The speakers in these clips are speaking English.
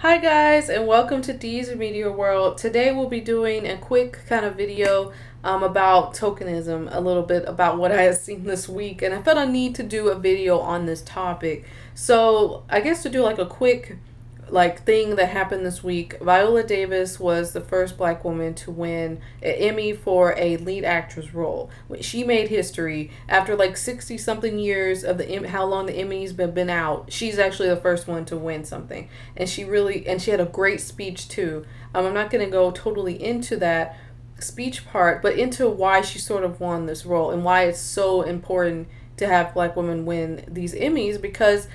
Hi guys, and welcome to Dee's Media World. Today we'll be doing a quick kind of video about tokenism, a little bit about what I have seen this week, and I felt I need to do a video on this topic. So I guess to do like a quick thing that happened this week, Viola Davis was the first black woman to win an Emmy for a lead actress role. She made history after like 60 something years of how long the Emmys been out. She's actually the first one to win something, and she had a great speech too. I'm not going to go totally into that speech part, but into why she sort of won this role and why it's so important to have black women win these Emmys, because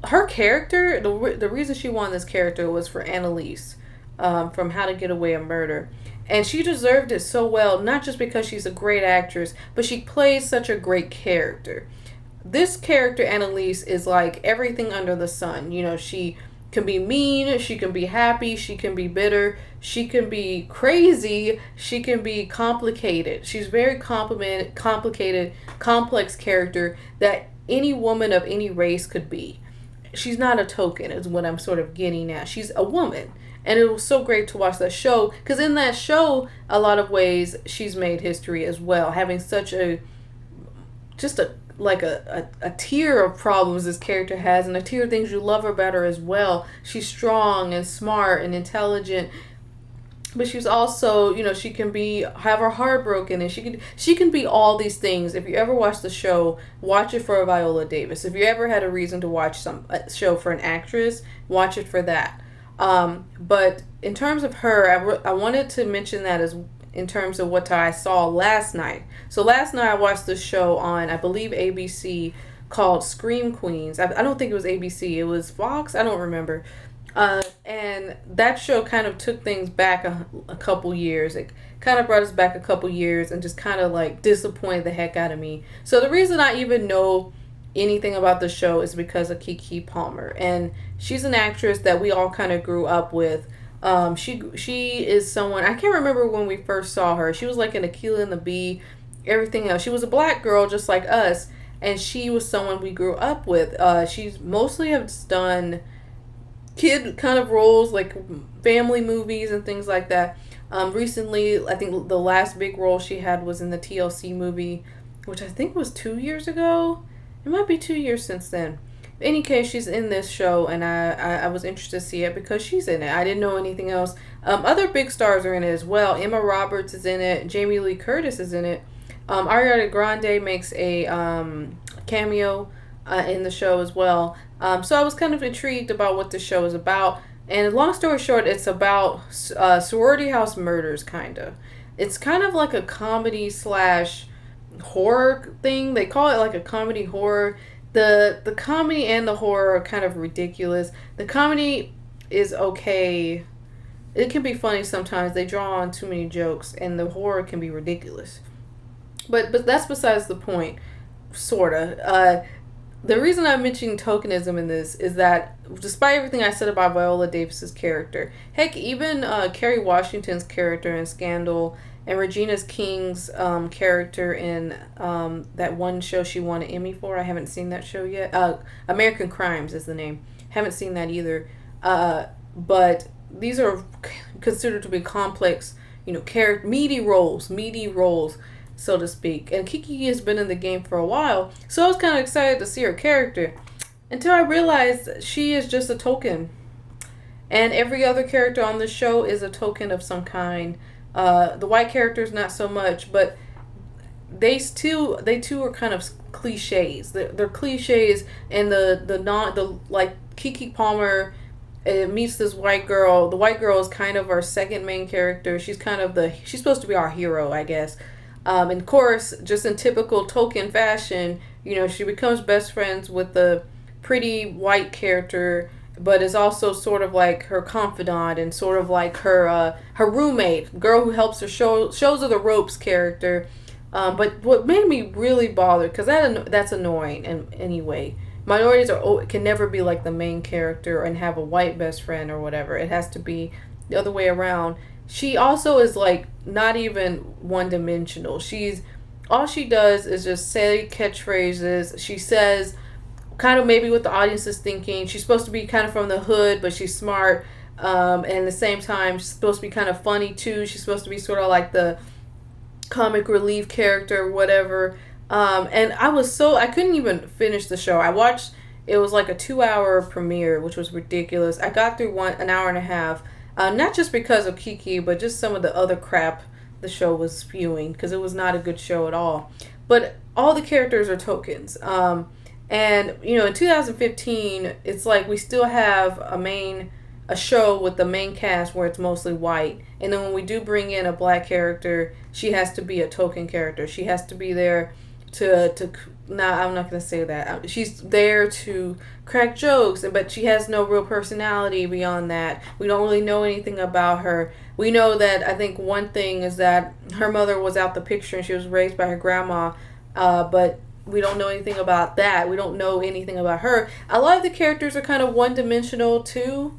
her character, the reason she won this character was for Annalise, from How to Get Away with Murder, and she deserved it so well, not just because she's a great actress, but she plays such a great character. This character Annalise is like everything under the sun. She can be mean, she can be happy, she can be bitter, she can be crazy, she can be complicated. She's very complicated, complex character that any woman of any race could be. She's not a token, is what I'm sort of getting at. She's a woman. And it was so great to watch that show, because in that show, a lot of ways, she's made history as well, having such a tier of problems this character has, and a tier of things you love her better as well. She's strong and smart and intelligent, but she's also, she can have her heart broken, and she can be all these things. If you ever watch the show, watch it for Viola Davis. If you ever had a reason to watch a show for an actress, watch it for that. But in terms of her, I wanted to mention that as in terms of what I saw last night. So last night I watched this show on, I believe, ABC, called Scream Queens. I don't think it was ABC. It was Fox. I don't remember. And that show kind of took things back a couple years. It kind of brought us back a couple years and just kind of like disappointed the heck out of me. So the reason I even know anything about the show is because of Kiki Palmer. And she's an actress that we all kind of grew up with. She is someone, I can't remember when we first saw her. She was like an Akilah and the Bee, everything else. She was a black girl just like us. And she was someone we grew up with. She's mostly has done kid kind of roles, like family movies and things like that. Recently, I think the last big role she had was in the TLC movie, which I think was 2 years ago. It might be 2 years since then. In any case, she's in this show, and I was interested to see it because she's in it. I didn't know anything else. Other big stars are in it as well. Emma Roberts is in it. Jamie Lee Curtis is in it. Ariana Grande makes a cameo in the show as well. So I was kind of intrigued about what the show is about. And long story short, it's about sorority house murders, kind of. It's kind of like a comedy slash horror thing. They call it like a comedy horror. The comedy and the horror are kind of ridiculous. The comedy is okay. It can be funny sometimes. They draw on too many jokes, and the horror can be ridiculous. But that's besides the point, sorta. The reason I'm mentioning tokenism in this is that despite everything I said about Viola Davis's character, heck, even Kerry Washington's character in Scandal and Regina King's character in that one show she won an Emmy for, I haven't seen that show yet. American Crimes is the name. Haven't seen that either. But these are considered to be complex, meaty roles, so to speak. And Kiki has been in the game for a while, so I was kind of excited to see her character until I realized she is just a token. And every other character on the show is a token of some kind. The white characters not so much, but they too are kind of cliches. They're cliches, and like Kiki Palmer meets this white girl. The white girl is kind of our second main character. She's supposed to be our hero, I guess. And of course, just in typical token fashion, she becomes best friends with the pretty white character, but is also sort of like her confidant and sort of like her roommate, girl who helps her shows her the ropes character. But what made me really bothered, because that's annoying anyway. Minorities can never be like the main character and have a white best friend or whatever. It has to be the other way around. She also is like not even one-dimensional. All she does is just say catchphrases. She says kind of maybe what the audience is thinking. She's supposed to be kind of from the hood, but she's smart. And at the same time, she's supposed to be kind of funny too. She's supposed to be sort of like the comic relief character, whatever. And I couldn't even finish the show. I watched, it was like a 2-hour premiere, which was ridiculous. I got through an hour and a half, not just because of Kiki, but just some of the other crap the show was spewing, because it was not a good show at all. But all the characters are tokens. And, you know, in 2015, it's like we still have a show with the main cast where it's mostly white. And then when we do bring in a black character, she has to be a token character. She has to be there no, I'm not going to say that. She's there to crack jokes, but she has no real personality beyond that. We don't really know anything about her. We know that, I think one thing is that her mother was out the picture and she was raised by her grandma, but we don't know anything about that. We don't know anything about her. A lot of the characters are kind of one-dimensional too,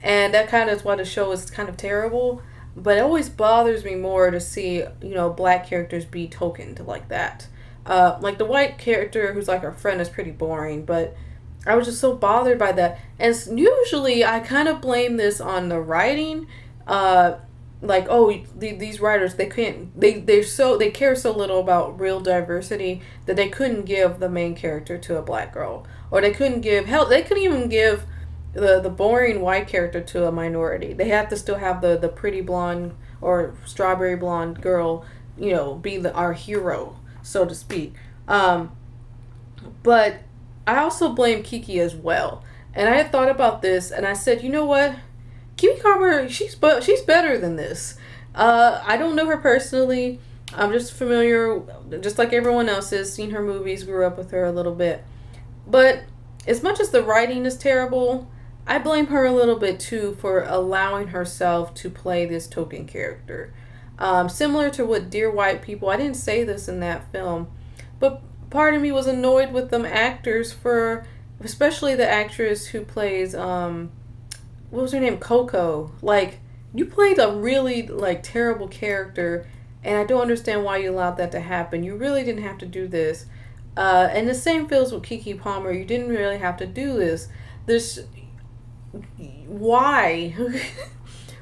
and that kind of is why the show is kind of terrible. But it always bothers me more to see, you know, black characters be tokened like that. Like the white character who's like our friend is pretty boring, but I was just so bothered by that. And usually I kind of blame this on the writing. Like, oh, these writers, they care so little about real diversity that they couldn't give the main character to a black girl, or they couldn't even give the boring white character to a minority. They have to still have the pretty blonde or strawberry blonde girl, you know, be our hero, so to speak. But I also blame Kiki as well. And I had thought about this, and I said, you know what? Kiki Palmer, she's better than this. I don't know her personally. I'm just familiar, just like everyone else is, seen her movies, grew up with her a little bit. But as much as the writing is terrible, I blame her a little bit too for allowing herself to play this token character. Similar to what Dear White People, I didn't say this in that film, but part of me was annoyed with them actors especially the actress who plays, what was her name? Coco. Like, you played a really, like, terrible character, and I don't understand why you allowed that to happen. You really didn't have to do this. And the same feels with Kiki Palmer. You didn't really have to do this. Why?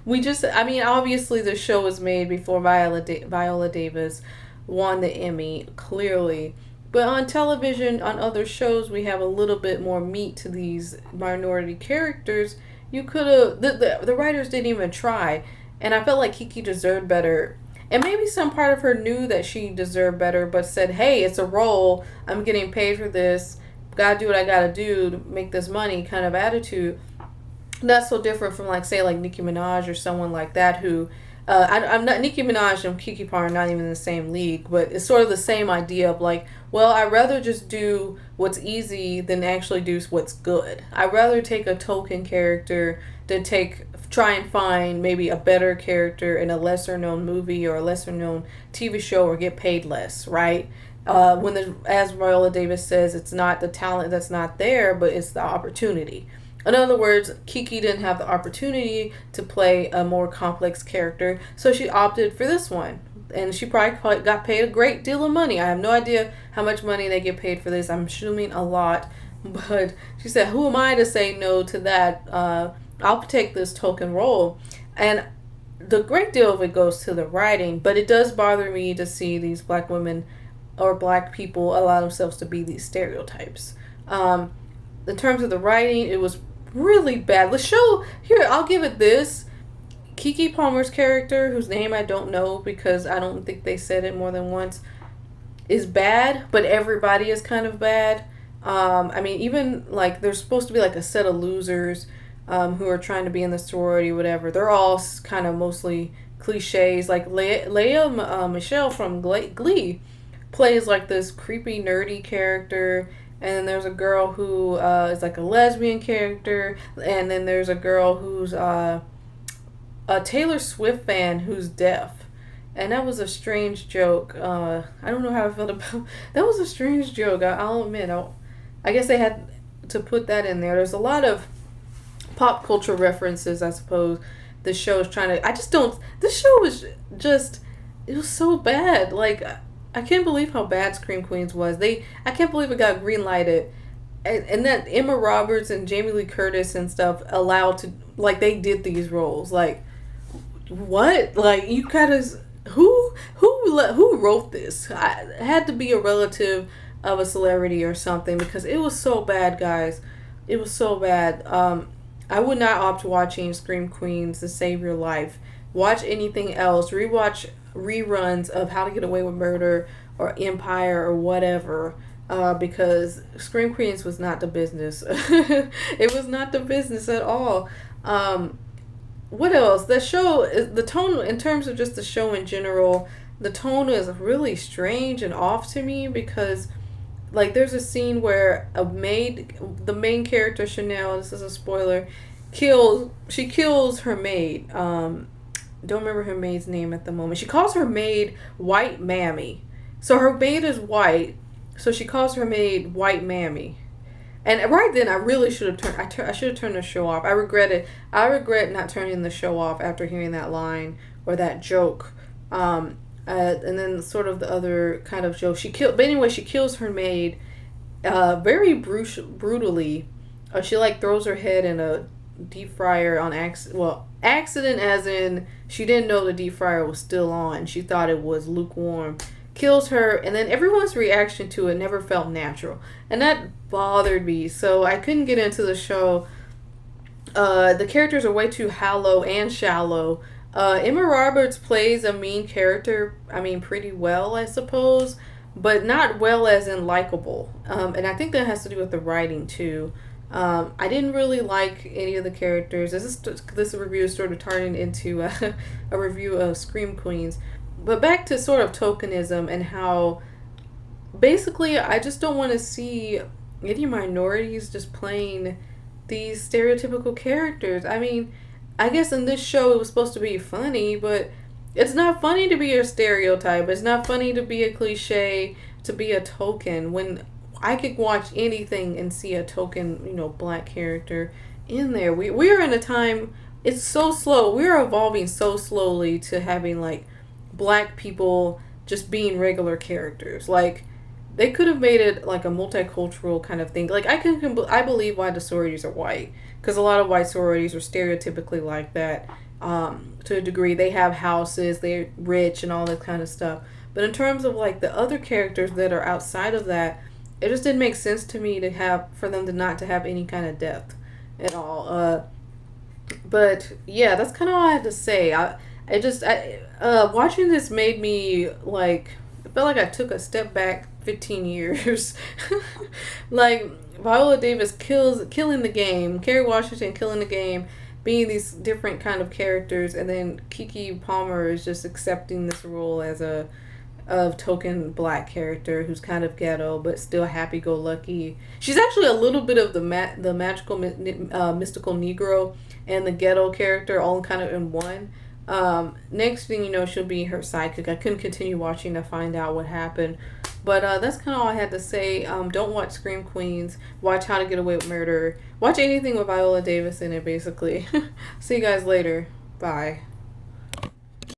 Obviously the show was made before Viola Davis won the Emmy, clearly. But on television, on other shows, we have a little bit more meat to these minority characters. You could have, the writers didn't even try. And I felt like Kiki deserved better. And maybe some part of her knew that she deserved better, but said, hey, it's a role. I'm getting paid for this. Gotta do what I gotta do to make this money kind of attitude. That's so different from, like, say, like Nicki Minaj or someone like that who, I'm not, Nicki Minaj and Kiki Palmer are not even in the same league, but it's sort of the same idea of like, well, I'd rather just do what's easy than actually do what's good. I'd rather take a token character than try and find maybe a better character in a lesser known movie or a lesser known TV show or get paid less, right? As Viola Davis says, it's not the talent that's not there, but it's the opportunity. In other words, Kiki didn't have the opportunity to play a more complex character, so she opted for this one. And she probably got paid a great deal of money. I have no idea how much money they get paid for this. I'm assuming a lot. But she said, who am I to say no to that? I'll take this token role. And the great deal of it goes to the writing, but it does bother me to see these black women or black people allow themselves to be these stereotypes. In terms of the writing, it was really bad. The show, here, I'll give it this. Kiki Palmer's character, whose name I don't know because I don't think they said it more than once, is bad, but everybody is kind of bad. Even, like, there's supposed to be, like, a set of losers who are trying to be in the sorority, whatever. They're all kind of mostly cliches. Like, Lea Michele from Glee plays, like, this creepy, nerdy character. And then there's a girl who is like a lesbian character. And then there's a girl who's a Taylor Swift fan who's deaf. And that was a strange joke. I don't know how I felt about that. Was a strange joke. I'll admit. I guess they had to put that in there. There's a lot of pop culture references, I suppose. The show is trying to... This show was just... It was so bad. Like... I can't believe how bad Scream Queens was. I can't believe it got green-lighted. and that Emma Roberts and Jamie Lee Curtis and stuff allowed to, like, they did these roles. Like, what? Like, you gotta, who wrote this? It had to be a relative of a celebrity or something, because it was so bad, guys. It was so bad. I would not opt watching Scream Queens to save your life. Watch anything else. Rewatch reruns of How to Get Away with Murder or Empire or whatever. Because Scream Queens was not the business. It was not the business at all. What else? The show, the tone, in terms of just the show in general, the tone is really strange and off to me, because, like, there's a scene where the main character, Chanel, this is a spoiler, she kills her maid. Don't remember her maid's name at the moment. She calls her maid White Mammy. So her maid is white, so she calls her maid White Mammy. And right then, I really should have I should have turned the show off. I regret not turning the show off after hearing that line or that joke. And then sort of the other kind of joke. But anyway, she kills her maid, very brutally. She, like, throws her head in a deep fryer on accident. Well, accident as in she didn't know the deep fryer was still on. She thought it was lukewarm. Kills her, and then everyone's reaction to it never felt natural, and that bothered me. So I couldn't get into the show. The characters are way too hollow and shallow. Emma Roberts plays a mean character, I mean, pretty well, I suppose, but not well as in likable. And I think that has to do with the writing too. I didn't really like any of the characters. This review is sort of turning into a review of Scream Queens. But back to sort of tokenism and how basically I just don't want to see any minorities just playing these stereotypical characters. I mean, I guess in this show it was supposed to be funny, but it's not funny to be a stereotype. It's not funny to be a cliche, to be a token, when I could watch anything and see a token, black character in there. We're in a time, it's so slow. We're evolving so slowly to having, like, black people just being regular characters. Like, they could have made it like a multicultural kind of thing. Like, I believe why the sororities are white, because a lot of white sororities are stereotypically like that, to a degree. They have houses, they're rich and all that kind of stuff. But in terms of, like, the other characters that are outside of that, it just didn't make sense to me for them to not to have any kind of depth at all. But yeah, that's kind of all I had to say. Watching this made me, like, it felt like I took a step back 15 years. Like, Viola Davis killing the game, Kerry Washington killing the game, being these different kind of characters, and then Kiki Palmer is just accepting this role as a token black character who's kind of ghetto but still happy-go-lucky. She's actually a little bit of the magical mystical Negro and the ghetto character all kind of in one. Next thing you know, she'll be her sidekick. I couldn't continue watching to find out what happened, but that's kind of all I had to say. Don't watch Scream Queens. Watch How to Get Away with Murder. Watch anything with Viola Davis in it, basically. See you guys later. Bye.